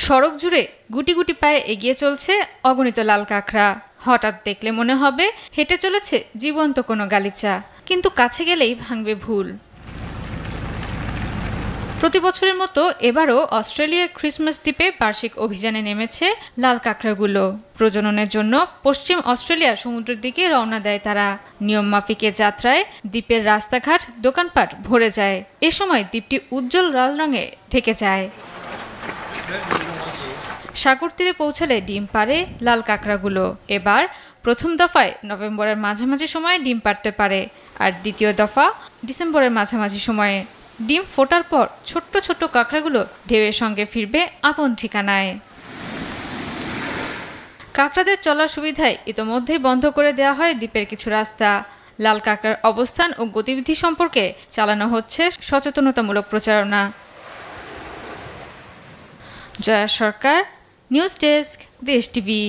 সড়ক জুড়ে গুটি গুটি পায়ে এগিয়ে চলছে অগণিত লাল কাঁকড়া। হঠাৎ দেখলে মনে হবে হেঁটে চলেছে জীবন্ত কোনো গালিচা, কিন্তু কাছে গেলেই ভাঙবে ভুল। প্রতি বছরের মতো এবারও অস্ট্রেলিয়ার ক্রিসমাস দ্বীপে বার্ষিক অভিযানে নেমেছে লাল কাঁকড়াগুলো। প্রজননের জন্য পশ্চিম অস্ট্রেলিয়ার সমুদ্রের দিকে রওনা দেয় তারা। নিয়ম মাফিক যাত্রায় দ্বীপের রাস্তাঘাট, দোকানপাট ভরে যায়। এ সময় দ্বীপটি উজ্জ্বল লাল রঙে ঢেকে যায়। সাগর তীরে পৌঁছালে ডিম পাড়ে লাল কাঁকড়াগুলো। এবার প্রথম দফায় নভেম্বরের মাঝামাঝি সময়ে ডিম পাড়তে পারে, আর দ্বিতীয় দফা ডিসেম্বরের মাঝামাঝি সময়ে। ডিম ফোটার পর ছোট্ট ছোট্ট কাঁকড়াগুলো ঢেউয়ের সঙ্গে ফিরবে আপন ঠিকানায়। কাঁকড়াদের চলার সুবিধায় ইতোমধ্যেই বন্ধ করে দেওয়া হয় দ্বীপের কিছু রাস্তা। লাল কাঁকড়ার অবস্থান ও গতিবিধি সম্পর্কে চালানো হচ্ছে সচেতনতামূলক প্রচারণা। জয়া সরকার, নিউজ ডেস্ক, দেশ টিভি।